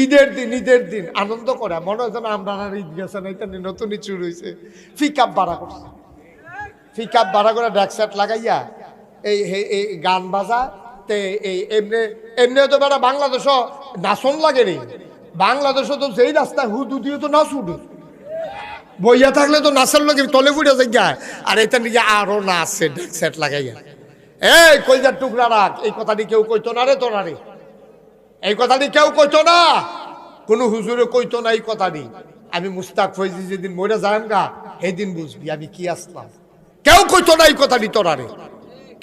ঈদের দিন আনন্দ করে, মনে হয় যেন আমরা আর ঈদ গেছে না, এটা নতুন শুরু হয়েছে। পিকআপ ভাড়া করছে, পিকআপ ভাড়া করে ড্যাক সেট লাগাইয়া এই গান বাজা। তে এই এমনি এমনিও তো বেটা বাংলাদেশও নাচন লাগে রে, বাংলাদেশও তো যেই রাস্তায় হুদু দিয়ে তো নাচ উঠে, বইয়া থাকলে তো নাচের লোক তলে ফুটে যায়। আর এটা নিয়ে আরো নাচছে ড্যাক সেট লাগাইয়া। এই কলজার টুকরা রাখ, এই কথাটি কেউ কইতো না রে তোরা রে, এই কথাটি কেউ কইতো না, কোন হুজুরে কইতো না এই কথাটি। আমি মুস্তাক ফৈজি যেদিন মরে যান গা সেদিন বুঝবি আমি কি আসলাম। কেউ কইতো না এই কথাটি তোরারে,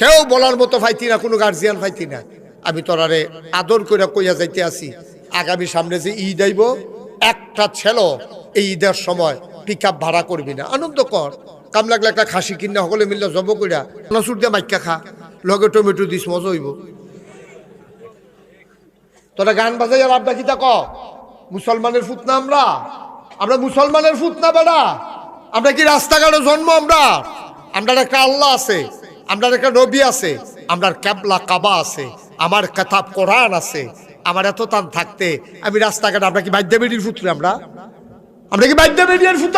কেউ বলার মতো পাইতি না, কোনো গার্জিয়ান পাইতি না। আমি তোরারে আদর করে কইয়া যাইতে আসি, আগামী সামনে যে ঈদ আইব, একটা ছেলে এই ঈদের সময় পিকআপ ভাড়া করবি না, আনন্দ কর। কাম লাগলে একটা খাসি কিনা সকলে মিললে জব কইরা নাচুর দিয়ে মাইকা খা, লগে টমেটো দিস, মজা হইব। তোরা গান বাজাই আর আবদা কিতা ক, মুসলমানের ফুত না আমরা, আমরা মুসলমানের ফুত না বেড়া। আমরা কি রাস্তাঘাটে জন্ম, আমরা একটা আল্লাহ আছে, আমরা একটা নবী আছে, আমরা ক্যাবলা কাবা আছে, আমার কিতাব কোরআন আছে। আমার এত টান থাকতে আমি রাস্তাঘাটে, আমরা কি বাদ্য বেডির ফুত? আমরা কি বাদ্য বেডির ফুত?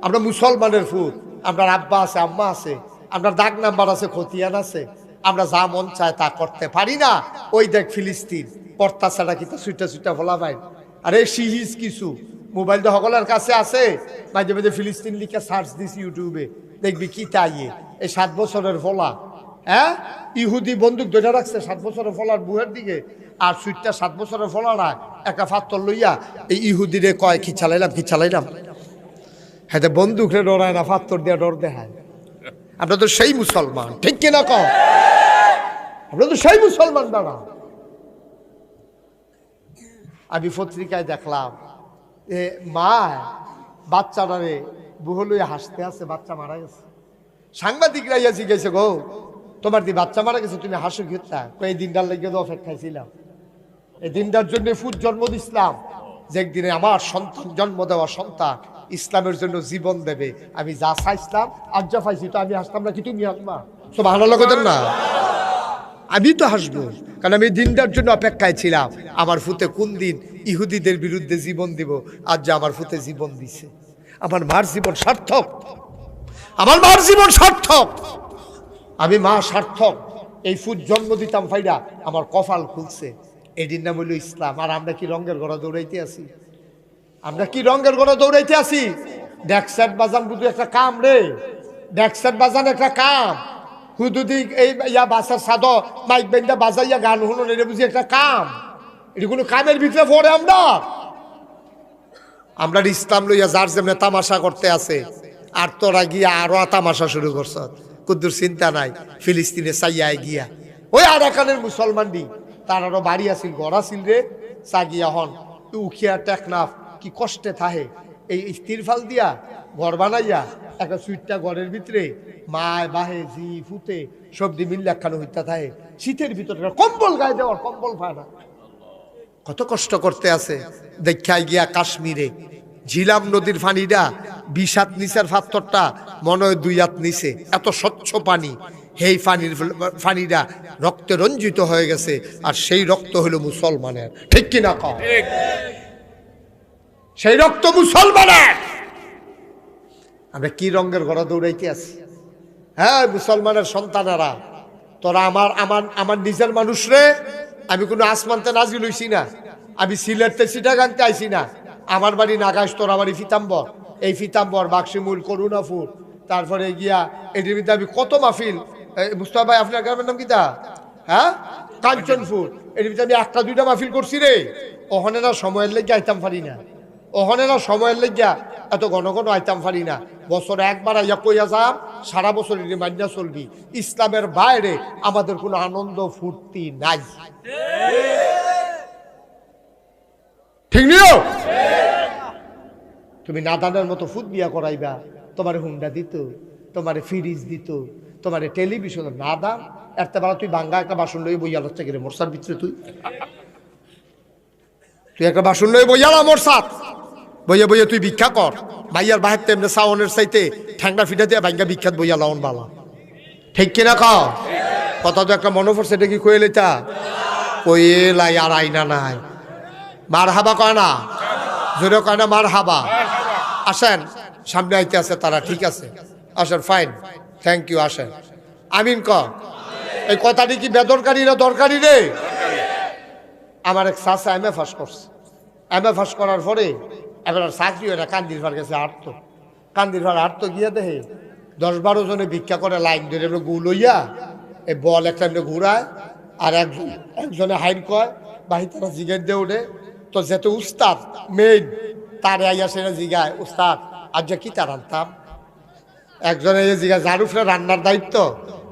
আমরা মুসলমানের ফুত। আমরা আব্বা আছে, আম্মা আছে, আমরা দাগ নাম্বার আছে, খতিয়ান আছে। আমরা যা মন চায় তা করতে পারি না। ওই দেখ ফিলিস্তিন পর্তা ছাড়া কিতা সুইটা সুইটা বলা ভাই। আরে সিহিজ কিছু মোবাইল তো সকলের কাছে আছে, মাঝে মাঝে ফিলিস্তিন লিখে সার্চ দিছি ইউটিউবে, দেখবি কি তাইয়ে। এই 7 বছরের ফলা, হ্যাঁ, ইহুদি বন্দুক ধরে রাখছে 7 বছরের ফলার বুহের দিকে, আর সুইটটা 7 বছরের ফলারা একটা ফাত্তর লইয়া এই ইহুদিরে কয় কি চালাইলাম। হ্যাঁ, বন্দুক রে ডরায় না, ফাত্তর দিয়া ডর দেখায়। আমরা তো সেই মুসলমান, ঠিক কিনা কও? আমরা তো সেই মুসলমান দাঁড়া। আমি পত্রিকায় দেখলাম মা বাচ্চারা রে বুহ লইয়া হাসতে আছে, বাচ্চা মারা গেছে। সাংবাদিকরা ইয়া জিজ্ঞেস গো, তোমার দি বাচ্চা মারা গেছে, তুমি হাসো ঘিরতা? এই দিনটার লেগে তো অপেক্ষায় ছিলাম, এই দিনটার জন্য ফুট জন্ম দিছিলাম, যে একদিনে আমার সন্তান, জন্ম দেওয়া সন্তান ইসলামের জন্য জীবন দেবে। আমি যা চাইছিলাম আজ যা পাইছি, তো আমি হাসতাম না কি তুমি হাসবা? সব ভালো লাগতেন না? আমি তো হাসবো, কারণ আমি দিনটার জন্য অপেক্ষায় ছিলাম। আমার ফুতে কোন দিন ইহুদিদের বিরুদ্ধে জীবন দিব, আজ যে আমার ফুতে জীবন দিছে। আমার মার জীবন সার্থক, আমার মার জীবন সার্থক, আমি মা সার্থক। এই ফুট জন্ম দিতাম ফাইডা আমার কপাল খুলছে। এটির নাম হইল ইসলাম। আর আমরা কি রঙের ঘোড়া দৌড়াইতে আসি? আমরা কি রঙের ঘোড়া দৌড়াইতে আসি? ড্যাকসেট বাজান বুঝু একটা কাম রে, ড্যাকসেট বাজান একটা কাম। হুদুদি এই ইয়া বাসার সাদ মাইক বেন্দা বাজাইয়া গান শুনুন, এটা বুঝি একটা কাম? এটি কোনো কামের ভিতরে পড়ে? আমরা ইসলাম লইয়া যার যেমন তামাশা করতে আছে, আর তোরা গিয়া আরো তামাশা শুরু করছ। কুদ্দুর চিন্তা নাই, ফিলিস্তিনে চাইয়াই গিয়া ওই আরাকানের মুসলমান দি তার আরো বাড়ি আছিল, ঘর আছিল রে, চাগিয়া হন উখিয়া টেকনাফ কি কষ্টে থাহে। এই তিরফাল দিয়া ঘর বানাইয়া একটা সুইটটা ঘরের ভিতরে মায় বাহে জি ফুতে সবজি মিল্লা খানো হইতা থাকে। শীতের ভিতরে কম্বল গায়ে দেওয়ার, কম্বল পায় না, কত কষ্ট করতে আছে। দেখাই গিয়া কাশ্মীরে ঝিলাম নদীর পানিটা 20 হাত নিচের পাথরটা মনে হয় 2 হাত নিচে, এত স্বচ্ছ পানি। সেই পানিটা রক্তে রঞ্জিত হয়ে গেছে, আর সেই রক্ত হলো মুসলমানের, ঠিক কিনা কও? সেই রক্ত মুসলমানের। আমরা কি রঙের ঘোড়া দৌড়াইতে আছি? হ্যাঁ, মুসলমানের সন্তানেরা, তোরা আমার নিজের মানুষ রে। আমি কোনো আসমানতে নাজিল হইছি না, আমি সিলেটতে চিটাগাংতে আইছি না। আমার বাড়ি নাগাইশ, তোরা বাড়ি ফিতাম্বর। এই ফিতাম্বর, বাক্সিমূল, করুণাপুর, তারপরে গিয়া এটির ভিতরে আমি কত মাহফিল। মুস্তাফা ভাই আপনার গ্রামের নাম কিতা? হ্যাঁ, কাঞ্চনপুর। এটির ভিতরে আমি 1টা 2টা মাহফিল করছি রে। ওখানে না সময়ের লেগে আইতাম পারি না, ওখানে না সময়ের লেগিয়া এত ঘন ঘন আইতাম পারি না। বছরে একবার আইয়া কইয়া যাম, সারা বছর এটি মাইনা চলবি। ইসলামের বাইরে আমাদের কোনো আনন্দ ফুর্তি নাই, ঠিক নিও? তুমি নাদানের মতো ফুট বিয়া করাইবা, তোমার হুন্ডা দিত, তোমার ফ্রিজ দিত, তোমার টেলিভিশন। নাদান এরতে বেলা তুই ভাঙ্গা একটা বাসন লই বইয়া লচ্ছে গেলে মোরসার ভিতরে, তুই একটা বাসন লই বইয়ালা মোরসাত বইয়া বইয়া তুই ভিক্ষা কর। ভাইয়ার বাহের তেমনি সাউনের চাইতে ঠ্যাংটা ফিটা দিয়ে ভাঙ্গা বিখ্যাত বইয়া লাউন বালা, ঠিক কিনা কও? কথা তো একটা মনে পড়ছে, এটা কি কয়ে লেতা কয়ে লাই আর আইনা নাই। মার হাবা কয় না, জোরে কয় না মার হাবা। আসেন, সামনে আইতে আছে তারা, ঠিক আছে আসেন, ফাইন, থ্যাংক ইউ, আসেন। আমিন ক। এই কথাটি কি বেদরকারি না দরকারি রে? আমার এক চাচা এম এ পাস করছে, এম এ পাস করার পরে এবার চাকরি হয় না, কান্দির ভার গেছে আটতো, কান্দির ভার আটতো গিয়া দেখে 10-12 জনে ভিক্ষা করে লাইন ধরে গু লইয়া এই বল একটা ঘুরায়, আর একজনে হাইন কয় বাহি তারা জিগের দিয়ে ওঠে। তো যেহেতু উস্তাদ মেইন, তারে আইয়া সেটা জিগায়, উস্তাদ আজ কি তার আনতাম। একজনে এই জিগা যার উপরে রান্নার দায়িত্ব,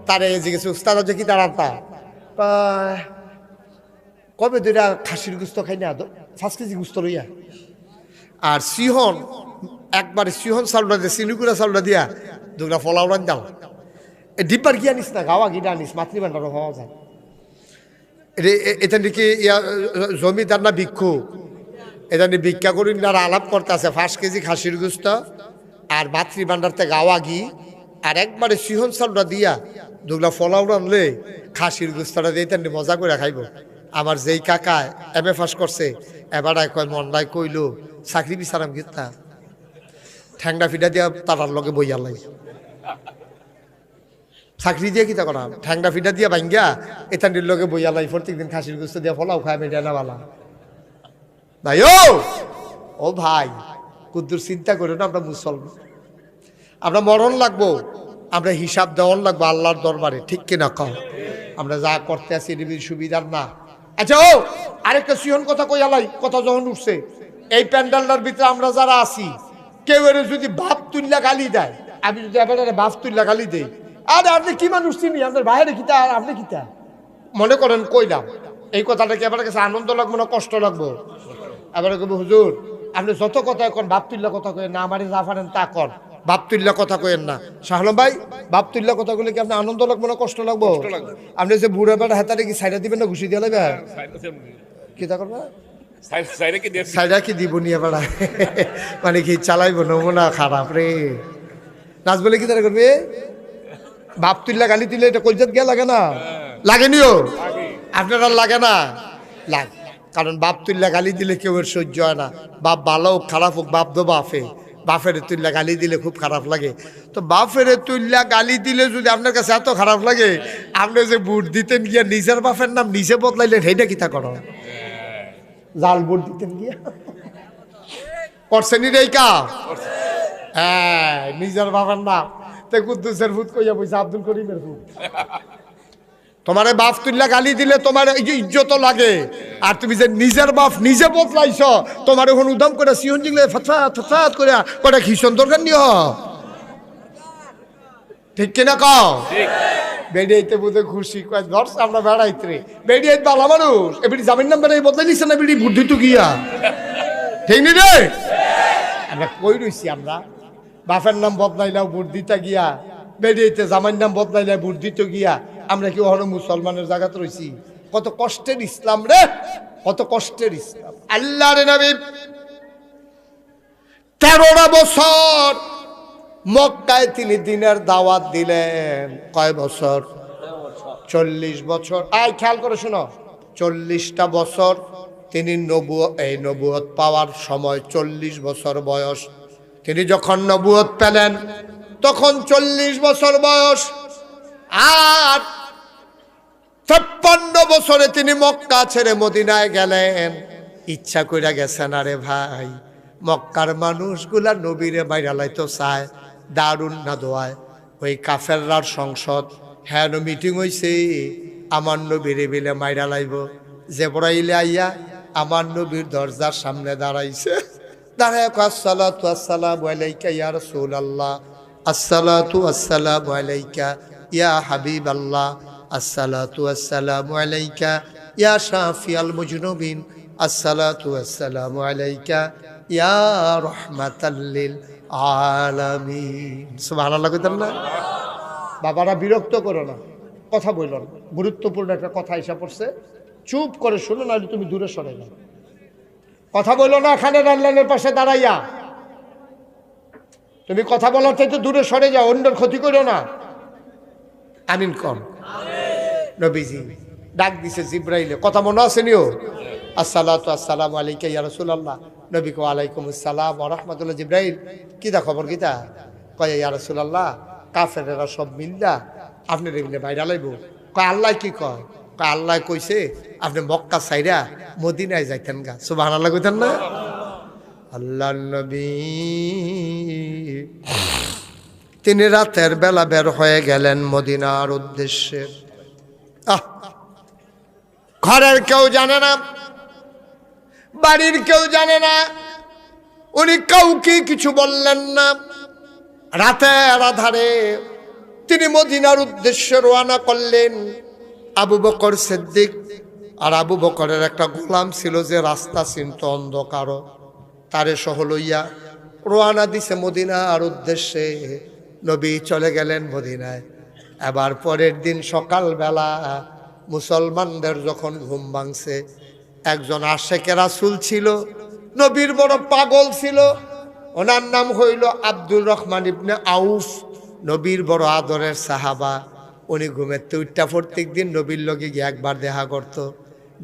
তারে এই জিগেছে উস্তাদ আজ কি তার আনতাম। কবে দুইটা খাসির গুস্ত খাই না, 5 কেজি গুস্ত লইয়া, আর সিহন একবারে সিহন চাউলটা দিয়ে চিনিগুড়া চাউলটা দিয়া দুটা ফলাও রান দাও। এই ডিব্বার গিয়ে আনিস না, গাওয়া গিয়ে আনিস, মাতৃভাণ্ডারও হওয়া যায়। এটা নাকি জমিদার না ভিক্ষু, এটা নিয়ে ভিক্ষা করি না আলাপ করতে আছে। 5 কেজি খাসির গুস্ত আর মাতৃভাণ্ডারতে গাওয়া ঘি আর একবারে সিহন চাউলটা দিয়া দুগলা ফলাও রানলে খাসির গুস্তটা দিয়ে তেমনি মজা করে খাইব। আমার যেই কাকা এম এ পাস করছে, এবার কয় মন্ডায় কইল চাকরি বিচারাম গীতা ঠ্যাংটা ফিটা দিয়া তারার লগে বইয়া লাগে, চাকরি দিয়ে কিতা করাম, ঠ্যাংটা ফিটা দিয়া ভাঙ্গা এতানির লগে বইয়া লাই, প্রত্যেকদিন খাসির গুস্ত দিয়া ফলাও খায় মেটা না বালা। ভাই ও ভাই, কুদ্দুর চিন্তা করে না, আমরা মুসলমান, আমরা মরণ লাগবো, আমরা হিসাব দেওয়ান লাগবো আল্লাহর দরবারে, ঠিক কিনা কও? আমরা যা করতে আছি এর সুবিধার না। আচ্ছা আরেকটা সিহন কথা কই আলাই, কথা যখন উঠছে, এই প্যান্ডেলটার ভিতরে আমরা যারা আছি, কেউ এর যদি বাপ তুল্লা গালি দেয়, আমি যদি এবারে বাপ তুল্লা গালি দেই, আরে আপনি কি মানুষ চিনি, আপনার বাইরে কিতা আর আপনি কিতা মনে করেন কইলাম, এই কথাটা কি আপনার কাছে আনন্দ লাগবো না কষ্ট লাগবো? এবারে কব হুজুর আপনি যত কথা কন বাপ তুল্লা কথা কয়েন না, আমারে যা পারেন তা কন, বাপ তুল্লা কথা কয়েন না। শাহলম ভাই, বাপ তুল্লা কথা বলে কি আপনার আনন্দ লাগবো না কষ্ট লাগবো? আপনি যে বুড়া বেড়া হাতারে কি সাইডা দিবেন না ঘুষি দিয়ে লাগবে? কিতা করবা সাইডা কি দিব নিয়ে বেড়া মানে কি চালাইবো নমুনা খারাপ রে। নাচ বলে কি তারা করবে? বাপ তুল্লা গালি তুলে এটা কলজাত গিয়া লাগে না? লাগেনিও আপনারা? লাগে না? লাগে, কারণ বাপ তুল্লা গালি দিলে কেউ এর সহ্য হয় না। বাপ ভালো হোক খারাপ হোক, বাপ তো বাপে, বাপের তুল্লা গালি দিলে খুব খারাপ লাগে। তো বাপের তুল্লা গালি দিলে যদি আপনার কাছে এত খারাপ লাগে, আপনি যে বুট দিতেন গিয়া নিজের বাপের নাম নিজে বদলাইলেন, সেইটা কিতা করো? জাল বুট দিতেন গিয়া করছেন এই কা? হ্যাঁ, নিজের বাবার নাম তে কুদ্দুসের ভূত কইয়া বইছে আব্দুল করিমের ভূত। তোমার বাপ তুল্লা গালি দিলে তোমার ইজ্জত লাগে, আর তুমি যে নিজের বাপ নিজে বদলাইছ, তোমার এখন উদাম করে সিহন জিংলে ফতফাত ফতফাত করে কটা খিসন দরকার নিও, ঠিক কিনা কও? বেড়িয়াইতে বোধে খুশি কয় ধরছে আমরা বেড়াইতে রে, বেড়িয়াইতে ভালো মানুষ এবিডি জামিন নাম বেড়াই বদলাই দিচ্ছে না, বিড়ি বুদ্ধি তো গিয়া, ঠিক নি রে? আমরা কই রইছি, আমরা বাপের নাম বদলাইলাও ভোট দিতে গিয়া, বেড়িয়াইতে জামাইর নাম বদলাইলা ভোট দিতে গিয়া, আমরা কি ওখানে মুসলমানের জায়গাতে রয়েছি? কত কষ্টের ইসলাম রে, কত কষ্টের ইসলাম। আল্লাহর নবী 13টা বছর মক্কায় তিনি দিনের দাওয়াত দিলেন। কয় বছর? 40 বছর। আয় খেয়াল করে শোনো, 40টা বছর তিনি নবুয়ত পাওয়ার সময় 40 বছর বয়স। তিনি যখন নবুয়ত পেলেন তখন 40 বছর বয়স, আর 56 বছরে তিনি মক্কা ছেড়ে মদিনায় গেলেন। ইচ্ছা কইরা গেছেন, আরে ভাই মক্কার মানুষগুলা নবীরে মাইরা লাইতো চায়, দারুন না দোয়ায় ওই কাফেররার সংসদ হ্যাঁ মিটিং হইছে, আমার নবীরে বিলে মাইরা লাইব। জিবরাইল আইয়া আমার নবীর দরজার সামনে দাঁড়াইছে, দাঁড়ায় আসসালাতু আসসালামু আলাইকা ইয়া রাসূলুল্লাহ, আসসালাতু আসসালামু আলাইকা ইয়া হাবিবাল্লাহ, আসসালাতু আসসালামু আলাইকা ইয়া শাফিয়াল মুজনুবিন, আসসালাতু আসসালামু আলাইকা ইয়া রাহমাতাল লিল আলামিন। সুবহানাল্লাহ কইতেন না? বাবারা বিরক্ত করো না, কথা বলল না, গুরুত্বপূর্ণ একটা কথা এসে পড়ছে, চুপ করে শুনো, নাহলে তুমি দূরে সরে যাও। কথা বলো না এখানে রান্নানের পাশে দাঁড়াইয়া, তুমি কথা বলার চাইতে দূরে সরে যাও, অন্যের ক্ষতি করো না। আমিন কম। নবীজি ডাক দিছে জিব্রাইলে, কথা মনে আছে নিও? আসসালাতু আসসালামু আলাইকা ইয়া রাসূলুল্লাহ। নবী কয় ওয়ালাইকুম আসসালাম ওয়া রাহমাতুল্লাহ। জিবরাইল কিতা খবর কিতা? কয় ইয়া রাসূলুল্লাহ কাফেরেরা সব মিল্লা আপনার এগুলো বাইরে লাইব। কয় আল্লাহ কি কয়? কয় আল্লাহ কইছে আপনি মক্কা ছাইরা মদিনায় যাইতেন গা। সুবহানাল্লাহ কইতেন না? আল্লাহর নবী তিনি রাতের বেলা বের হয়ে গেলেন মদিনার উদ্দেশ্যে। ঘরের কেউ জানে না, বাড়ির কেউ জানে না, উনি কাউকে কিছু বললেন না। রাতের আধারে তিনি মদিনার উদ্দেশ্যে রওনা করলেন। আবু বকর সিদ্দিক আর আবু বকরের একটা গোলাম ছিল যে রাস্তা চিনত অন্ধকার, তারে সহ লইয়া রওনা দিছে মদিনার উদ্দেশ্যে। নবী চলে গেলেন মদিনায়। এবার পরের দিন সকালবেলা মুসলমানদের যখন ঘুম ভাঙছে, একজন আশেকে রাসূল ছিল, নবীর বড় পাগল ছিল, ওনার নাম হইল আব্দুর রহমান ইবনে আউফ, নবীর বড় আদরের সাহাবা। উনি ঘুমেতে উঠটা প্রত্যেক দিন নবীর লগে গিয়ে একবার দেখা করত।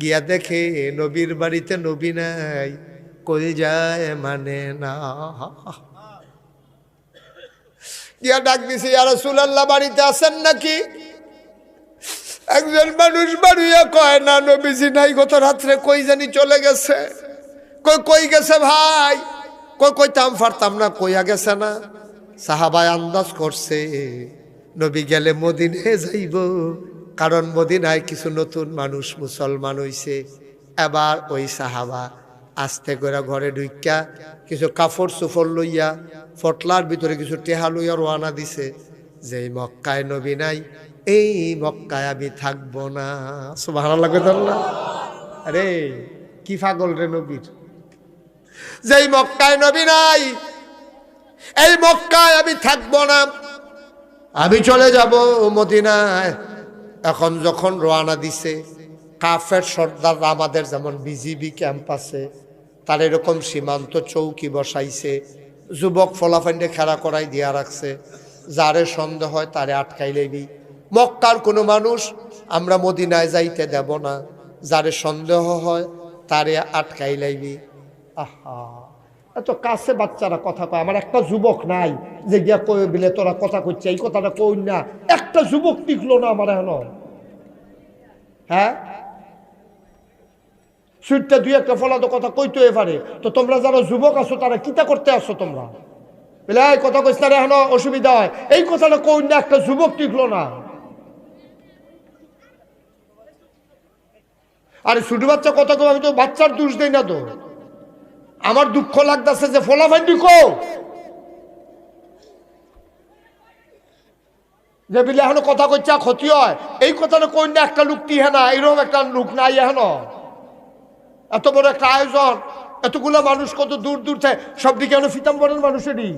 গিয়া দেখে নবীর বাড়িতে নবী নাই, কই যায় মানে না। গিয়া ডাক দিছে, ইয়া রাসূলুল্লাহ বাড়িতে আছেন নাকি? একজন মানুষ বাড়িয়া কয় না নবীজি নাই, গত রাত্রে কই জানি চলে গেছে। কই গেছে ভাই? কইতাম পারতাম না, কইয়া গেছে না। সাহাবায় আন্দাজ করছে নবী গেলে মদিনায় যাইব, কারণ মদিনায় কিছু নতুন মানুষ মুসলমান হইছে। এবার ওই সাহাবা আস্তে করে ঘরে ঢুইকা কিছু কাপড় চোপড় লইয়া ফটলার ভিতরে কিছু টেহা লইয়া রওনা দিছে, যে মক্কায় নবী নাই, এই মক্কায় আমি থাকবো না। সুবহানাল্লাহ কইতাল্লাহ। আরে কি পাগল রে নবীর, যেই মক্কায় নবী নাই, এই মক্কায় আমি থাকবো না, আমি চলে যাব মদিনায়। এখন যখন রওনা দিছে, কাফের সর্দার আমাদের যেমন বিজিবি ক্যাম্পাসে, তার এরকম সীমান্ত চৌকি বসাইছে, যুবক ফলাফান্ডে খেলা করাই দিয়া রাখছে, যারে সন্দেহ হয় তারে আটকাই লইবি। মক্কার কোনো মানুষ আমরা মদিনায় যাইতে দেব না, যারে সন্দেহ হয় তারে আটকাই লাইবি। আহা, এত কাছে বাচ্চারা কথা কয়, আমার একটা যুবক নাই যে গিয়া কই বিলে তোরা কথা কইছে, এই কথাটা কই না। একটা যুবক টিকলো না আমার এখন। হ্যাঁ, সুইটটা দুই একটা ফলাতো কথা কইতে পারে, তো তোমরা যারা যুবক আছো তারা কিতা করতে আসো তোমরা? বলে এই কথা কইস না রে, এখন অসুবিধা হয়, এই কথাটা কই না, একটা যুবক টিকলো না। আরে ছোট বাচ্চা কথা কই, আমি তো বাচ্চার দোষ দেই না, তো আমার দুঃখ লাগতেছে যে ফলাফান্ডি কো যে বিলে এখনো কথা কইছা ক্ষতি হয়, এই কথাটা কই না, একটা লোক টিহে না, এইরকম একটা লোক নাই এখনো। এত বড় একটা আয়োজন, এতগুলো মানুষ, কত দূর দূর থেকে, সব দিকে এখনো ফিতাম্বরের মানুষেরই।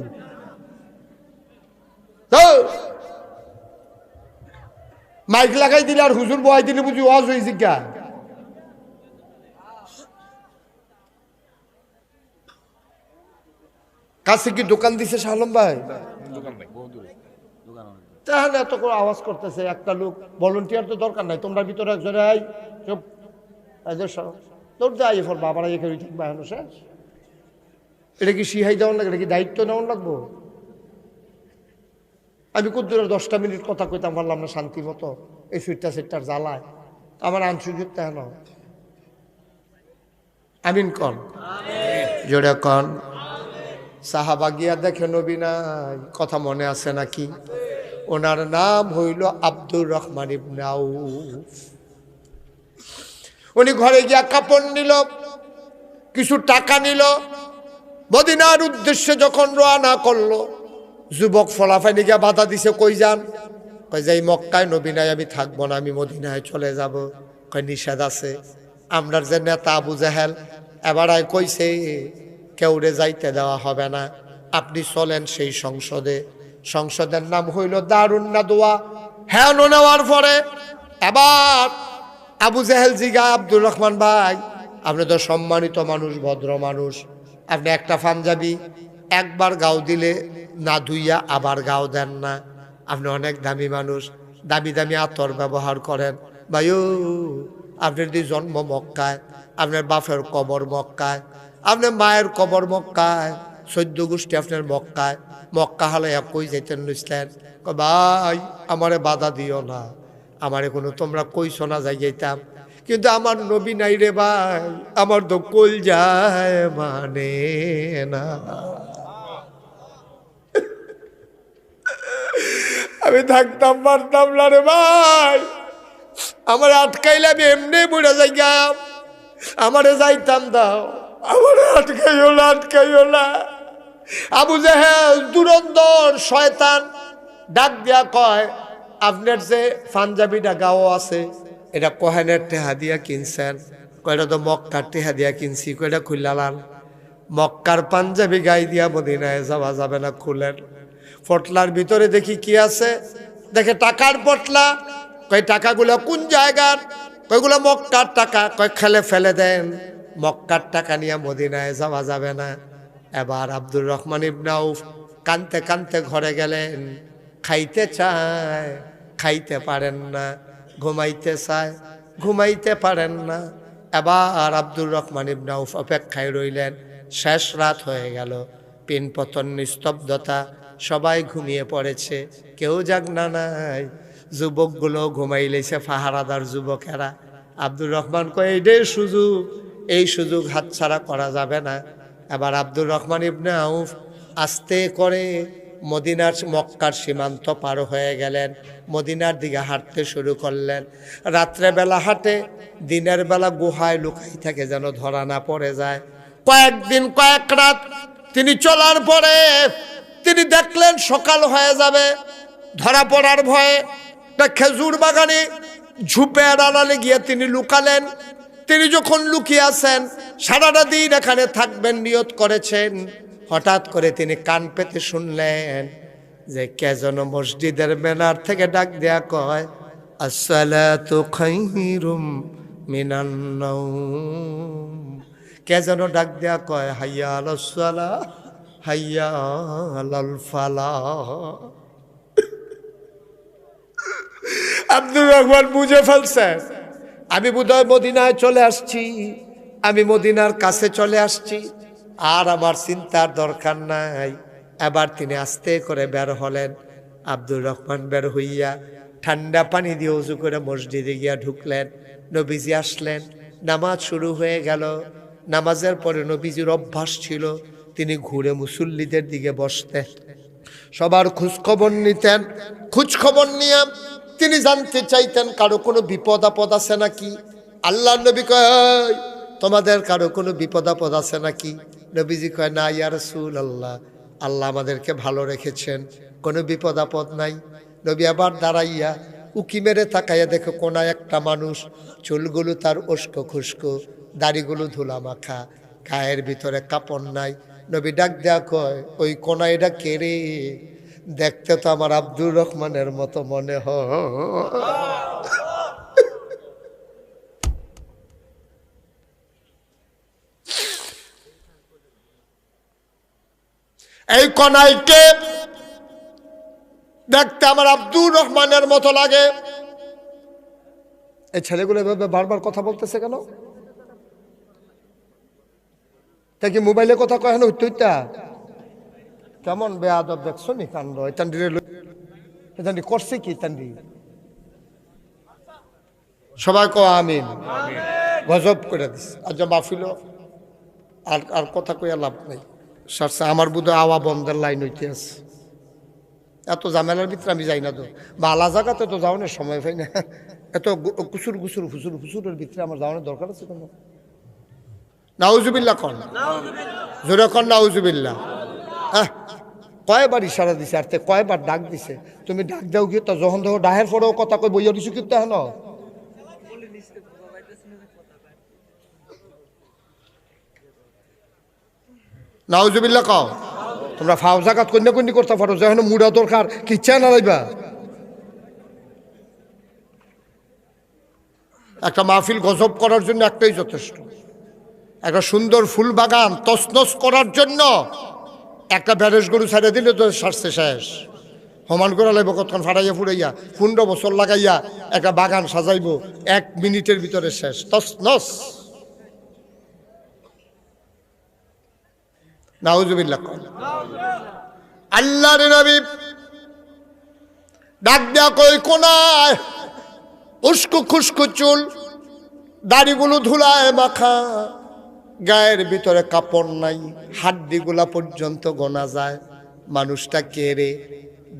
মাইক লাগাই দিলে আর হুজুর বহাই দিলে বুঝি ওয়াজ হয়ে জিজ্ঞা। কাছে কি দোকান দিছে শালম ভাই? তাহলে এত করে আওয়াজ করতেছে একটা লোক। ভলেন্টিয়ার তো দরকার নাই, তোমরা ভিতরে একজন তোর যাই ফল বাবারা এখানে থাকবে এখন শেষ। এটা কি শিহাই দেওয়ার লাগবে, এটা কি দায়িত্ব নেওয়ার লাগবো? আমি কুদ্দুরের 10টা মিনিট কথা কইতাম পারলাম না শান্তি মতো, এই সুইটটার জ্বালায় আমার আনসুযোগ তেন। আমিন কন, জোরে কন। সাহাবা গিয়া দেখে নবী নাই, কথা মনে আছে নাকি? ওনার নাম হইল আব্দুর রহমান ইবনে আউফ। উনি ঘরে গিয়া কাপড় নিল, কিছু টাকা নিল, মদিনার উদ্দেশ্যে যখন রওনা করলো, যুবক ফলাফানি গিয়া বাধা দিছে, কই যান? কই যাই মক্কায় নবী নাই, আমি থাকবো না, আমি মদিনায় চলে যাব। কই নিষেধ আছে। আমরার যে নেতা আবু জাহেল এবার কইছে কেউরে যাইতে দেওয়া হবে না, আপনি চলেন সেই সংসদে। সংসদের নাম হইল দারুন নাদওয়া। হ্যাঁ, নেওয়ার পরে এবার আবু জাহেল জিগা, আব্দুর রহমান ভাই আপনি তো সম্মানিত মানুষ, ভদ্র মানুষ, আপনি একটা পাঞ্জাবি একবার গাও দিলে না ধুইয়া আবার গাও দেন না, আপনি অনেক দামি মানুষ, দামি দামি আতর ব্যবহার করেন, ভাইও আপনার যদি জন্ম মক্কায়, আপনার বাপের কবর মক্কায়, আপনার মায়ের কবর মক্কায়, 14 গোষ্ঠী আপনার মক্কায়। মক্কা হলে কই যাইতেন লইসলেন? ভাই আমারে বাধা দিও না, আমারে কোনো তোমরা কইছো না যাই যাইতাম, কিন্তু আমার নবী নাই রে ভাই, আমার তো কল যায় মানে না। আমি থাকতাম পারতাম না রে ভাই, আমার আটকাইলে আমি এমনি বুড়ে যাইতাম, আমারে যাইতাম দাও, আমার আটকাইও না, আটকাইও না। আবু জাহেল দুরন্দর শয়তান ডাক দিয়া কয়, আপনার যে পাঞ্জাবিটা গাও আছে এটা কোহেনের টেহা দিয়া কিনছেন? কয়টা তো মক্কার টেহা দিয়া কিনছি। কয়টা খুললালাম? মক্কার পাঞ্জাবি গাই দিয়া মদিনায় যাওয়া যাবে না, খুলেন। পটলার ভিতরে দেখি কি আছে, দেখে টাকার পটলা। কয় টাকাগুলো কোন জায়গার? কয়গুলো মক্কার টাকা। কয় খেলে ফেলে দেন, মক্কার টাকা নিয়ে মদিনায় যাওয়া যাবে না। এবার আব্দুর রহমান ইবনে আউফ কানতে কানতে ঘরে গেলেন। খাইতে চায়, খাইতে পারেন না, ঘুমাইতে চায়, ঘুমাইতে পারেন না। এবার আব্দুর রহমান ইবনে আউফ অপেক্ষায় রইলেন। শেষ রাত হয়ে গেল, পিনপতন, নিস্তব্ধতা, সবাই ঘুমিয়ে পড়েছে, কেউ জাগনা নাই। যুবকগুলো ঘুমাইলেছে, ফাহারাদার যুবকেরা। আব্দুর রহমান কয় এইটাই সুযোগ, এই সুযোগ হাতছাড়া করা যাবে না। এবার আব্দুর রহমান ইবনে আউফ আস্তে করে মদিনার মক্কার সীমান্ত পার হয়ে গেলেন, মদিনার দিকে হাঁটতে শুরু করলেন। রাত্রেবেলা হাঁটে, দিনের বেলা গুহায় লুকাই থাকে যেন ধরা না পড়ে যায়। কয়েকদিন কয়েক রাত তিনি চলার পরে তিনি দেখলেন সকাল হয়ে যাবে, ধরা পড়ার ভয়ে খেজুর বাগানে ঝুপে আড়ালে গিয়ে তিনি লুকালেন। তিনি যখন লুকিয়ে আছেন, সারাটা দিন এখানে থাকবেন নিয়ত করেছেন, হঠাৎ করে তিনি কান পেতে শুনলেন যে কে যেন মসজিদের মেনার থেকে ডাক দেয়া কয়, আসসালাতু খায়রুম মিনান নাওম। কে যেন ডাক দেয়া কয়, হাইয়া আলাস সালাহ, হাইয়া আলাল ফালাহ। আব্দুর রহমান বুঝে ফেলছেন, আমি বোধহয় মদিনায় চলে আসছি, আমি মদিনার কাছে চলে আসছি, আর আমার চিন্তার দরকার নাই। এবার তিনি আস্তে করে বের হলেন। আব্দুর রহমান বের হইয়া ঠান্ডা পানি দিয়ে উজু করে মসজিদে গিয়া ঢুকলেন। নবীজি আসলেন, নামাজ শুরু হয়ে গেল। নামাজের পরে নবীজির অভ্যাস ছিল তিনি ঘুরে মুসল্লিদের দিকে বসতেন, সবার খোঁজখবর নিতেন। খোঁজখবর নিয়ে তিনি জানতে চাইতেন কারো কোনো বিপদ আপদ আছে নাকি। আল্লাহ নবী কয়, তোমাদের কারো কোনো বিপদ আপদ আছে নাকি? নবীজি কয়, না ইয়া রাসূলুল্লাহ, আল্লাহ আমাদেরকে ভালো রেখেছেন, কোনো বিপদ আপদ নাই। নবী আবার দাঁড়াইয়া উকি মেরে তাকাইয়া দেখো কোনায় একটা মানুষ, চুলগুলো তার উস্কো খুস্কো, দাড়িগুলো ধুলা মাখা, গায়ের ভিতরে কাপড় নাই। নবী ডাক দেয়া কয়, ওই কোনায় এটা কে রে? দেখতে তো আমার আব্দুর রহমানের মতো মনে হয়। এই কোনাইকে দেখতে আমার আব্দুর রহমানের মতো লাগে। এই ছেলেগুলো এভাবে বারবার কথা বলতেছে কেন? তা কি মোবাইলে কথা কয় না? উত্তরটা কেমন বেয়াদব দেখছো নি কাণ্ড। এতান্ডি করছে কি? তান্ডি সবাই কো আমিন। গজব করে দিস। আজ মাহফিল আর আর কথা কইয়া লাভ নাই। সারসা আমার বুধ আওয়া বন্ধের লাইন হইতে আছে। এত ঝামেলার ভিতরে আমি যাই না তো, বা আলা জায়গাতে তো যাওয়ানোর সময় পাই না। এত কুসুর কুসুর ফুসুর ফুসুরের ভিতরে আমার যাওয়ানোর দরকার আছে কেন? নাউজুবিল্লাহ কন, জোরে কন নাউজুবিল্লাহ। হ্যাঁ, কয়বার ইশারা দিছে আর কয়বার ডাক দিছে। তুমি ডাক দাও কি তো যখন দেখো ডাহের পরেও কথা কই বইয়া দিছো কিন্তু হেন। নাউজুবিল্লাহ কও। তোমরা ফাও জাগাত কন্যা কন্যা করতে পারো, যখন মুড়া দরকার কি ইচ্ছা না লাইবা। একটা মাহফিল গজব করার জন্য একটাই যথেষ্ট। একটা সুন্দর ফুল বাগান তছনছ করার জন্য একটা ব্যারেজ গরু ছেড়ে দিলে তো সারছে শেষ। সমান করে লাগবে কতক্ষণ ফাটাইয়া ফুটাইয়া 15 বছর লাগাইয়া একটা বাগান সাজাইব, 1 মিনিটের ভিতরে শেষ, তছনছ। নাউজুবিল্লাহ। আল্লাহর নবী ডাক দেয়া কই কোনায়, উস্কো খুস্কো চুল, দাড়িগুলো ধুলায় মাখা, গায়ের ভিতরে কাপড় নাই, হাড্ডিগুলা পর্যন্ত গোনা যায়। মানুষটা কে রে?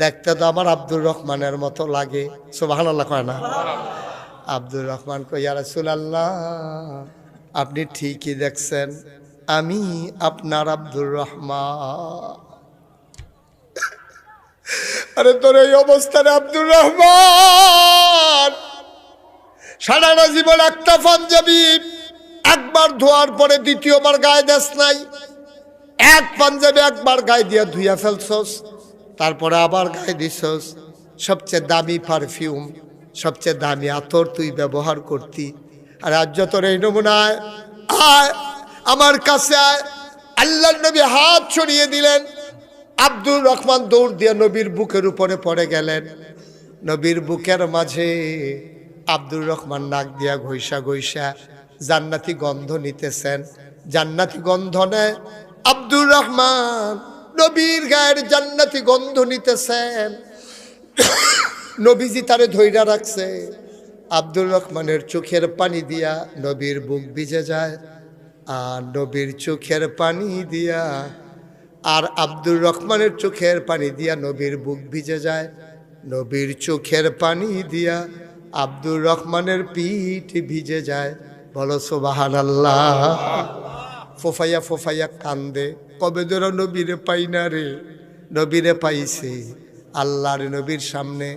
দেখতে তো আমার আব্দুর রহমানের মতো লাগে। সুবহানাল্লাহ কয় না? আব্দুর রহমান কই, ইয়া রাসূলুল্লাহ আপনি ঠিকই দেখছেন, আমি আপনার আব্দুর রহমান। আরে তোর এই অবস্থানে আব্দুর রহমান সারাটা জীবন একটা পাঞ্জাবি একবার ধোয়ার পরে দ্বিতীয়বার গায়ে দেশ নাই, এক পাঞ্জাবি একবার গায়ে দিয়া ধুইয়া ফেলছস, তারপরে আবার গায়ে দিছস। সবচেয়ে দামি পারফিউম, সবচেয়ে দামি আতর তুই ব্যবহার করতি। আর আজ তোর এই নমুনায় আয় আমার কাছে আয়। আল্লাহর নবী হাত ছড়িয়ে দিলেন। আব্দুর রহমান দৌড় দিয়ে নবীর বুকের উপরে পড়ে গেলেন। নবীর বুকের মাঝে আব্দুর রহমান নাক দিয়া ঘইসা ঘইসা জান্নাতি গন্ধ নিতেছেন। জান্নাতি গন্ধ নেয় আব্দুর রহমান, নবীর গায়ের জান্নাতি গন্ধ নিতেছেন। নবীজি তারে ধইরা রাখছে। আব্দুর রহমানের চোখের পানি দিয়া নবীর বুক ভিজে যায়, আর নবীর চোখের পানি দিয়া আর আব্দুর রহমানের চোখের পানি দিয়া নবীর বুক ভিজে যায়। নবীর চোখের পানি দিয়া আব্দুর রহমানের পিঠ ভিজে যায়। বলো সুবহানাল্লাহ। ফোফাইয়া ফোফাইয়া কান্দে, কবে ধরো নবীরে পাই না রে। নবীরে পাইছে। আল্লাহর নবীর সামনে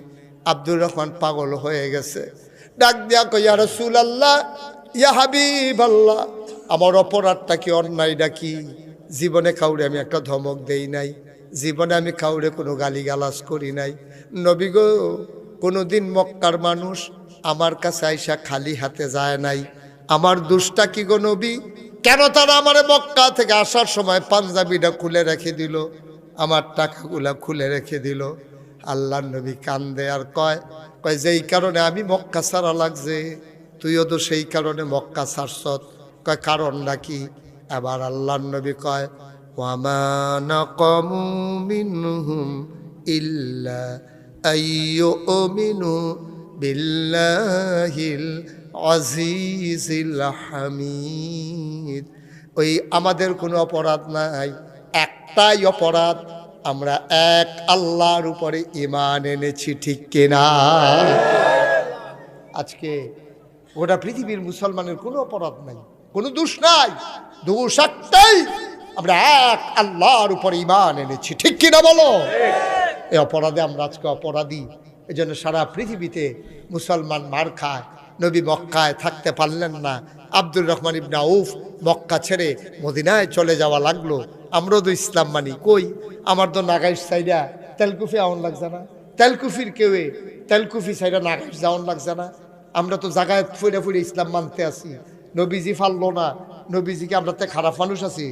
আব্দুর রহমান পাগল হয়ে গেছে। ডাক দিয়া কই, ইয়া রাসূলুল্লাহ, ইয়া হাবিবাল্লাহ, আমার অপরাধটা কি, অন্যায়টা কি? জীবনে কাউরে আমি একটা ধমক দেই নাই, জীবনে আমি কাউরে কোনো গালিগালাজ করি নাই। নবী গো, কোনোদিন মক্কার মানুষ আমার কাছে আইসা খালি হাতে যায় নাই। আমার দোষটা কি গো নবী? কেন তারা আমার মক্কা থেকে আসার সময় পাঞ্জাবিটা খুলে রেখে দিল, আমার টাকাগুলা খুলে রেখে দিল? আল্লাহর নবী কান্দে আর কয় যেই কারণে আমি মক্কা ছাড়া লাগছে, তুইও তো সেই কারণে মক্কা ছাড়ছত। কয় কারণটা কি? আবার আল্লাহর নবী কয়, ওয়ামা নাকামু মিনহুম ইল্লা আইয়ুমিনু বিল্লাহিল আজিজিল হামিদ। ওই আমাদের কোনো অপরাধ নাই, একটাই অপরাধ, আমরা এক আল্লাহর উপরে ঈমান এনেছি। ঠিক কিনা? আজকে গোটা পৃথিবীর মুসলমানের কোনো অপরাধ নাই, কোনো দোষ নাই, দোষ একটাই, আমরা এক আল্লাহর উপরে ঈমান এনেছি। ঠিক কিনা বলো? এই অপরাধে আমরা আজকে অপরাধী। এই জন্য সারা পৃথিবীতে মুসলমান মার খায়। নবী মক্কায় থাকতে পারলেন না। আব্দুর রহমান ইবনে আউফ মক্কা ছেড়ে মদিনায় চলে যাওয়া লাগলো। আমরাও তো ইসলাম মানি, কই আমার তো নাগাইশ সাইডা তেলকুফি আউন লাগছে না, তেলকুফির কেউয়ে তেলকুফি সাইডা নাগাইশ যাওয়ান লাগছে না। আমরা তো জায়গায় ফুড়ে ফুড়ে ইসলাম মানতে আসি। নবীজি ফারলো না, নবীজিকে আমরা তো খারাপ মানুষ আছি।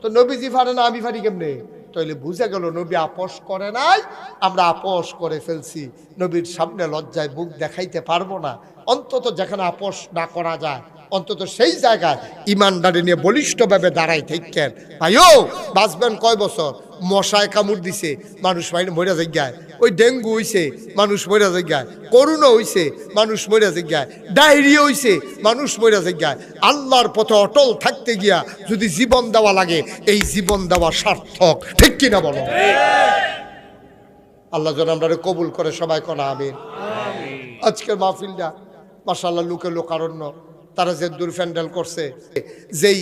তো নবীজি ফারে না, আমি ফারি কেমনে? তাইলে বুঝে গেল নবী আপোষ করে নাই, আমরা আপোষ করে ফেলছি। নবীর সামনে লজ্জায় মুখ দেখাইতে পারবো না। অন্তত যেখানে আপোষ না করা যায়, অন্তত সেই জায়গায় ইমানদারি নিয়ে বলিষ্ঠভাবে দাঁড়াই থাকেন। ভাইও বাঁচবেন কয় বছর? মশায় কামড় দিছে, মানুষ মরে যায়। ওই ডেঙ্গু হইছে, মানুষ মরে যায়। করোনা হইছে, মানুষ মরে যায়। ডায়রিয়া হইছে, মানুষ মরে যায়। আল্লাহর পথে অটল থাকতে গিয়া যদি জীবন দেওয়া লাগে, এই জীবন দেওয়া সার্থক। ঠিক কিনা বলো? আল্লাহ যেন আমরা কবুল করে, সবাই কোন আমিন। আজকের মাহফিলটা মাশাআল্লাহ লোকে লোকারণ্য, তারা যে দূর প্যান্ডেল করছে, যেই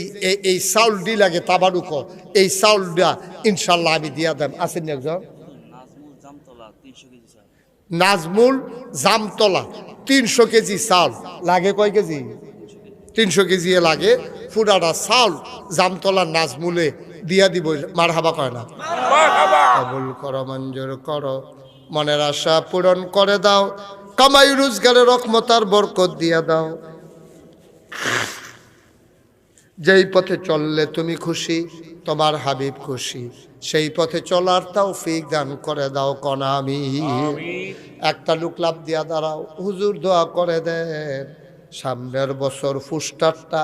এই চাউলটি লাগে তাবারুকো, এই চাউলটা ইনশাল্লাহ আমি দিয়া দেব। আসেন একজন নাজমুল জামতলা 300 কেজি চাউল লাগে। কয় কেজি? 300 কেজি লাগে। ফুটাটা চাউল জামতলা নাজমুলে দিয়া দিব। মারহাবা কয় না? কবুল করো, মঞ্জুর করো, মনের আশা পূরণ করে দাও, কামাই রোজগারে রহমতার বরকত দিয়া দাও। যেই পথে চললে তুমি খুশি, তোমার হাবিব খুশি, সেই পথে চলার তৌফিক দান করে দাও। কোন আমিন। একটা লোক লাভ দিয়া দাঁড়াও, হুজুর দোয়া করে দেন সামনের বছর ফুস্টারটা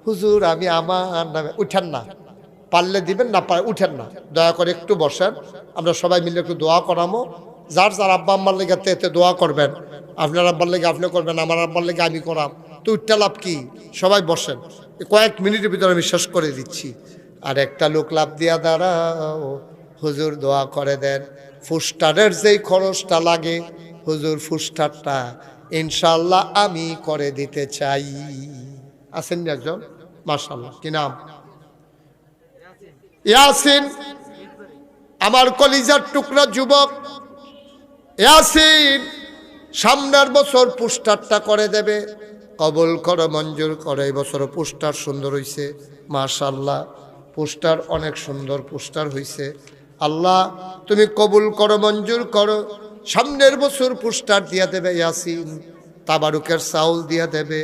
হুজুর আমি আমার নামে। উঠান না, পারলে দিবেন, না পারে উঠেন না, দয়া করে একটু বসেন, আমরা সবাই মিলে একটু দোয়া করামো। যার যার আব্বা আম্মার লেগে এতে দোয়া করবেন, আপনার আব্বার লেগে আপনি করবেন, আমার আব্বার লেগে আমি করাম, তো উঠতে লাভ কি? সবাই বসেন, কয়েক মিনিটের ভিতরে আমি শেষ করে দিচ্ছি। আর একটা লোক লাভ দিয়া দাঁড়াও, হুজুর দোয়া করে দেন। ফুস্টারের যেই খরচটা লাগে হুজুর, ফুস্টারটা ইনশাল্লাহ আমি করে দিতে চাই। আছেন না একজন? মাশাআল্লাহ, কি নাম? ইয়াসিন, আমার কলিজার টুকরা যুবক ইয়াসিন, সামনের বছর পোস্টারটা করে দেবে। কবুল করো, মঞ্জুর করো। এই বছর পোস্টার সুন্দর হইছে, মাশাআল্লাহ, পোস্টার অনেক সুন্দর পোস্টার হইছে। আল্লাহ তুমি কবুল করো, মঞ্জুর করো। সামনের বছর পোস্টার দিয়া দেবে ইয়াসিন, তাবারুকের চাউল দিয়া দেবে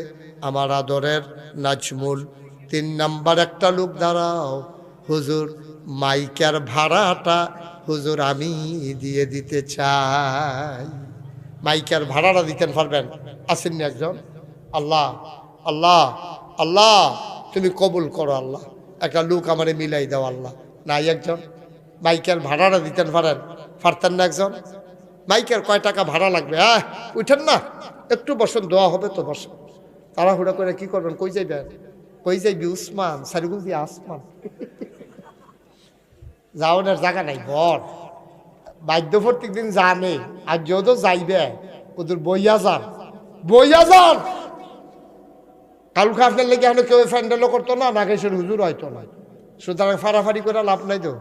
আমার আদরের নাজমুল। 3 নাম্বার একটা লোক দাঁড়াও, হুজুর মাইকের ভাড়াটা হুজুর আমি দিয়ে দিতে চাই। মাইকের ভাড়াটা দিতেন পারবেন? আসেননি একজন? আল্লাহ আল্লাহ আল্লাহ তুমি কবুল করো আল্লাহ, একটা লোক আমারে মিলাই দাও আল্লাহ। নাই একজন? মাইকের ভাড়াটা দিতেন পারেন? পারতেন না একজন? মাইকের কয় টাকা ভাড়া লাগবে? উঠেন না, একটু বসেন, দোয়া হবে তো, বসেন। তাড়াহুড়া করে কি করবেন? কই যাইবেন? কই যাইবি উসমান? সারিগুল দিয়ে আসমান যাওয়ার জায়গা নাই, বর বাধ্য প্রত্যেক দিন জানে, আর যেহেতু যাইবে ওদের বইয়া যান, বইয়া যান। কালকে আপনার লেগে এখন কেউ ফ্যান্ডেলও করতো না, নাগেশের হুজুর হয়তো না, সুতরাং ফাড়াফাড়ি করে লাভ নাই তো,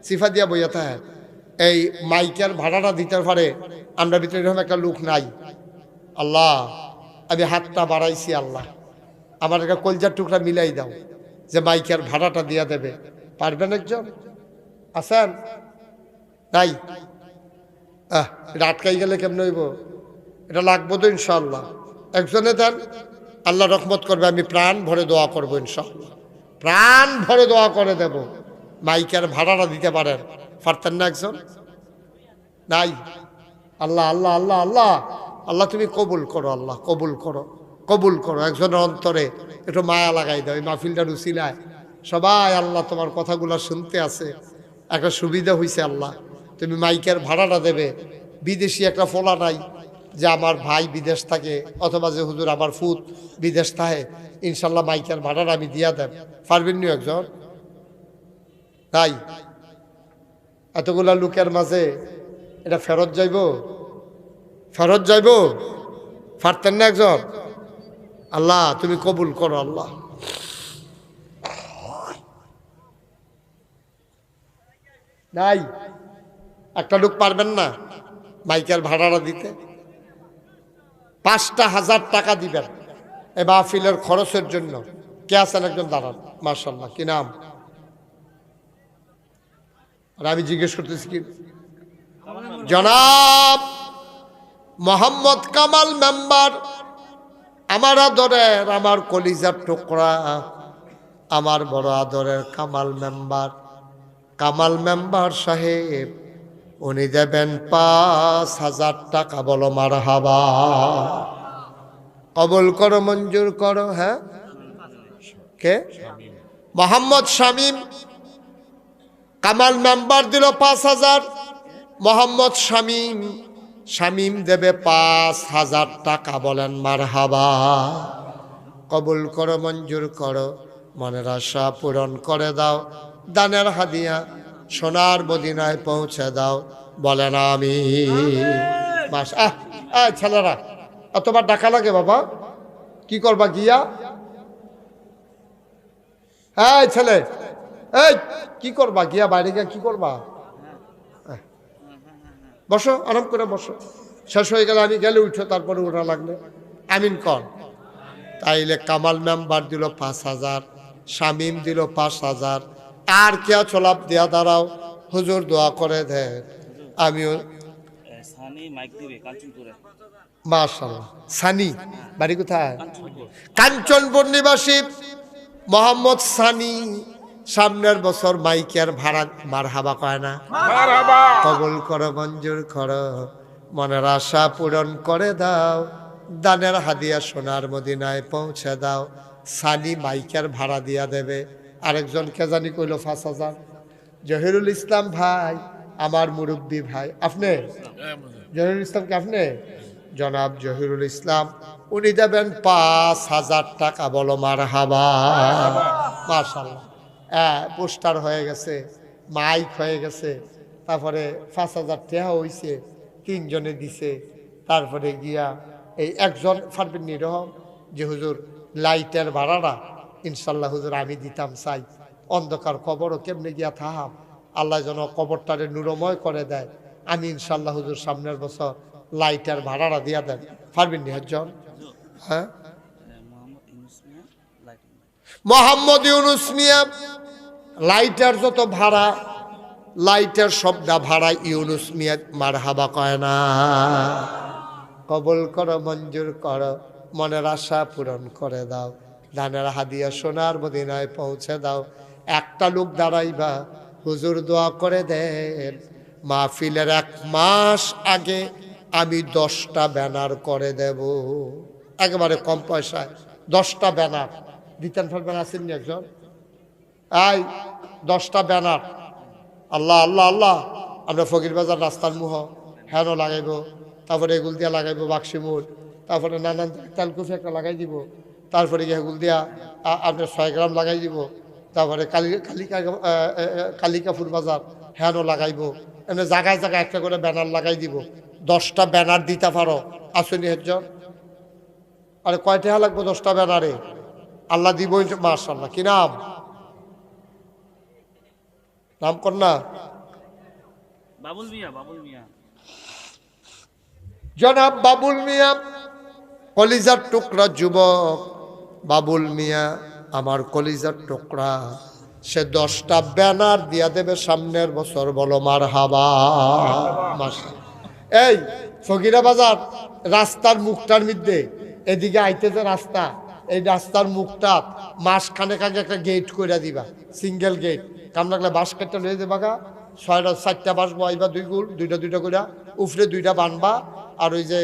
সিফা দিয়া বইয়া থাকে। এই মাইকের ভাড়াটা দিতে পারে, আমরা ভিতরে এরকম একটা লোক নাই। আল্লাহ আমি হাতটা বাড়াইছি, আল্লাহ আমার একটা কলজার টুকরা মিলাই দাও যে মাইকের ভাড়াটা দিয়া দেবে। পারবেন একজন? আছেন? নাই? এটা আটকাই গেলে কেমন হইব? এটা লাগবো তো ইনশাল্লাহ। একজনে দেন, আল্লাহ রহমত করবে, আমি প্রাণ ভরে দোয়া করবো ইনশাল্লাহ, প্রাণ ভরে দোয়া করে দেব। মাইকের ভাড়াটা দিতে পারেন? পারতেন না একজন? নাই? আল্লাহ আল্লাহ আল্লাহ আল্লাহ আল্লাহ তুমি কবুল করো, আল্লাহ কবুল করো, কবুল করো। একজনের অন্তরে একটু মায়া লাগাই দাও, এই মাহফিলটার উসিলায় সবাই আল্লাহ তোমার কথাগুলো শুনতে আছে, একটা সুবিধা হয়েছে। আল্লাহ তুমি মাইকের ভাড়াটা দেবে। বিদেশি একটা ফোলা নাই যে আমার ভাই বিদেশ থাকে, অথবা যে হুজুর আমার ফুত বিদেশ থাকে, ইনশাল্লাহ মাইকের ভাড়াটা আমি দিয়া দেব। পারবেন নি একজন? তাই এতগুলা লোকের মাঝে এটা ফেরত যাইব? ফেরত যাইব? পারতেন না একজন? আল্লাহ তুমি কবুল করো আল্লাহ। নাই? একটা লোক পারবেন না মাইকের ভাড়াটা দিতে? 5,000 টাকা দিবেন এ মাহফিলের খরচের জন্য। কে আছেন একজন? দাঁড়ান। মাশাআল্লাহ, কি নাম? আর আমি জিজ্ঞেস করতেছি কি? জনাব মোহাম্মদ কামাল মেম্বার, আমার আদরের, আমার কলিজার টুকরা, আমার বড় আদরের কামাল মেম্বার, কামাল মেম্বার সাহেব উনি দেবেন 5,000 টাকা। বলো মারহাবা। কবুল করো, মঞ্জুর করো। হ্যাঁ, কে? মোহাম্মদ শামীম, কামাল মেম্বার দিল 5,000। মোহাম্মদ শামীম, শামীম দেবে 5,000 টাকা। বলেন মারহাবা। কবুল করো, মঞ্জুর করো, মনের আশা পূরণ করে দাও, দানের হাদিয়া সোনার মদিনায় পৌঁছে দাও। বলেন আমিন। বাস। ছেলেরা এতবার ডাকা লাগে বাবা? কি করবা গিয়া? হ্যাঁ ছেলে, এই কি করবা গিয়া? বাইরে গিয়া কি করবা? বসো, আরাম করে বসো। শেষ হয়ে গেলে আমি গেলে উঠো, তারপরে ওঠা লাগলে আমিন কর। তাইলে কামাল মেম্বার দিল 5,000, শামীম দিল 5,000। আর কে চলাপ দিয়া দাঁড়াও, হুজুর দোয়া করে দেন। আমিও মাশাআল্লাহ। সানি বাড়ি কোথায়? কাঞ্চনপুর নিবাসী মোহাম্মদ সানি সামনের বছর মাইকের ভাড়া মারহাবা কয় না? কবুল করো, মঞ্জুর করো, মনের আশা পূরণ করে দাও, দানের হাদিয়া সোনার মদিনায় পৌঁছে দাও। সানি মাইকের ভাড়া দিয়া দেবে। আরেকজন কে জানি কইল 5,000। জহিরুল ইসলাম ভাই আমার মুরব্বী ভাই। আপনি জহিরুল ইসলাম কে আপনি? জনাব জহিরুল ইসলাম উনি দেবেন 5,000 টাকা। বলো মারহাবা। মাশাআল্লাহ। পোস্টার হয়ে গেছে, মাইক হয়ে গেছে, তারপরে 5,000 টাকা হইছে, 3 জনে দিছে। তারপরে গিয়া এই একজন পারবেন নিরহম যে হুজুর লাইটের ভাড়াটা ইনশাল্লাহ হুজুর আমি দিতাম চাই। অন্ধকার কবরও কেমনে গিয়া থাহাম, আল্লাহ যেন কবরটারে নূরময় করে দেয়। আমি ইনশাল্লাহ হুজুর সামনের বছর লাইটের ভাড়াটা দিয়া দেন। পারবেন নি একজন? হ্যাঁ, মোহাম্মদ ইউনুস মিয়া লাইটের যত ভাড়া, লাইটের সবটা ভাড়া ইউনুস মিয়া মারহাবা কয় না। কবুল করো, মঞ্জুর করো, মনের আশা পূরণ করে দাও, দানের হাদিয়া সোনার মদিনায় পৌঁছে দাও। একটা লোক দাঁড়াইবা, হুজুর দোয়া করে দেন মাহফিলের 1 মাস আগে আমি 10টা ব্যানার করে দেব, একেবারে কম পয়সায় 10টা ব্যানার দিতেন। ফেলবেন আসেন নি একজন? 10টা ব্যানার। আল্লাহ আল্লাহ আল্লাহ, আমরা ফকির বাজার রাস্তার মুহ হেন লাগাইব, তারপরে এগুল দিয়া লাগাইব বাক্সিমুর, তারপরে নানান তেলকুফি একটা লাগাই দিব, তারপরে এগুল দিয়া আপনার 6 গ্রাম লাগাই দিব, তারপরে কালিকাপুর বাজার হেন লাগাইব। এমনি জায়গায় জায়গায় একটা করে ব্যানার লাগাই দিব। 10টা ব্যানার দিতে পারো আসনি একজন? আরে কয় টাকা লাগবে 10টা ব্যানারে? আল্লাহ দিব মাশাআল্লাহ। কি নাম? নাম কর না। বাবুল মিয়া। বাবুল মিয়া, জনাব বাবুল মিয়া, কলিজার টুকরা যুবক বাবুল মিয়া, আমার কলিজার টুকরা। সে 10টা ব্যানার দিয়া দেবে সামনের বছর। বলো মারহাবা। এই ফকিরা বাজার রাস্তার মুখটার মধ্যে এদিকে আইতে যে রাস্তা, এই রাস্তার মুখটা মাসখানেক আগে একটা গেট করে দিবা, সিঙ্গেল গেট। কাম লাগলে বাঁশ কাটটা লয়ে দেবা গা, 4টা বাঁশ বইবা, 2 গুল 2টা করে, উফরে 2টা বানবা। আর ওই যে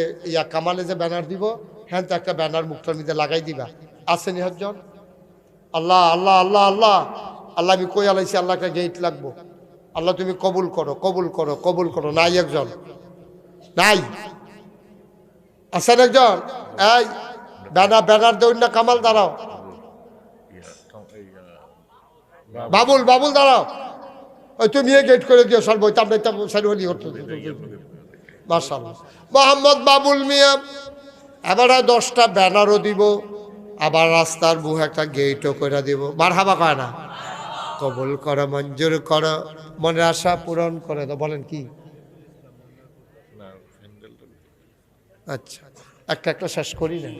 কামালে যে ব্যানার দিব, হ্যাঁ তো একটা ব্যানার মুখটার মধ্যে লাগাই দিবা। আসেনি একজন? আল্লাহ আল্লাহ আল্লাহ আল্লাহ আল্লাহ, আমি কই আলাইছি আল্লাহ একটা গেট লাগবো। আল্লাহ তুমি কবুল করো, কবুল করো, কবুল করো। নাই একজন? নাই? আছেন একজন? এই ব্যানার দেউন না, কামাল দাঁড়াও, বাবুল বাবুল দাঁড়াও। ওই তুমি গেট করে দিও সর্ব মাশাআল্লাহ। মোহাম্মদ বাবুল মিয়া এবার 10টা ব্যানারও দিব, আবার রাস্তার মুখ একটা গেটও করে দিব। মারহাবা কয় না? কবুল করো, মঞ্জুর করো, মনের আশা পূরণ করে দাও। বলেন কি? আচ্ছা, একটা শেষ করি না,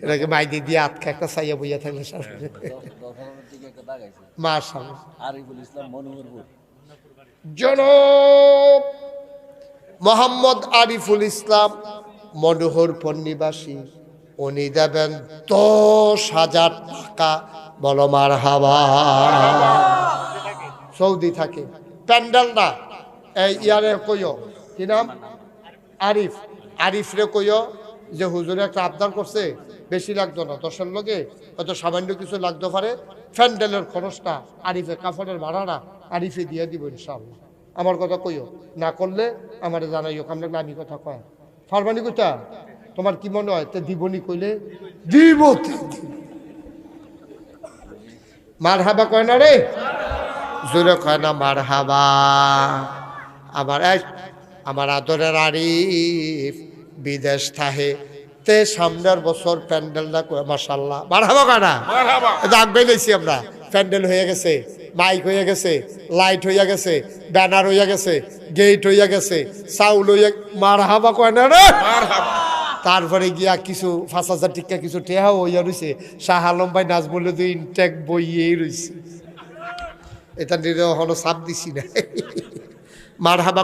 এটাকে মাইদি দিয়ে আটকা একটা চাইয়া বইয়া থাকলে মাশাআল্লাহ। জনাব মোহাম্মদ আরিফুল ইসলাম মনোহরপুর নিবাসী, উনি দেবেন 10,000 টাকা। বলো মারহাবা। সৌদি থাকে, প্যান্ডেল না, এই ইয়ারে কইও কি নাম? আরিফ। আরিফ রে কইও যে হুজুরে একটা আবদার করছে, বেশি লাগতো না, 10-এর লগে হয়তো সামান্য কিছু লাগতে পারে। প্যান্ডেলের খরচটা আরিফে, কাফনের ভাড়াটা আরিফে দিয়ে দিব ইনশাআল্লাহ। আমার কথা কইও, না করলে আমার জানাইও। কাম লাগলে আমি কথা কয় ফারবানি কইতা, তোমার কি মনে হয়? তে দিবনি কইলে দিব। মারহাবা কয় না রে? জোরে কয় না মারহাবা? আমার আদরের আরিফ বিদেশ থাহে, তে সামনের বছর প্যান্ডেলটা মাশাআল্লাহ মারহাবা কয় না? দাগ বেলেছি আমরা। প্যান্ডেল হয়ে গেছে, মাইক হয়ে গেছে, লাইট হইয়া গেছে, ব্যানার হইয়া গেছে, গেট হইয়া গেছে, চাউল হইয়া। মারহাবা কয় না রে? তারপরে গিয়া কিছু 5,000 টিকা কিছু টেহাও হইয়া রয়েছে। শাহ আলম ভাই নাচ বললে তো ইনটেক বইয়েই রয়েছে। এটা নিরে হলো চাপ দিছি না। মারহাবা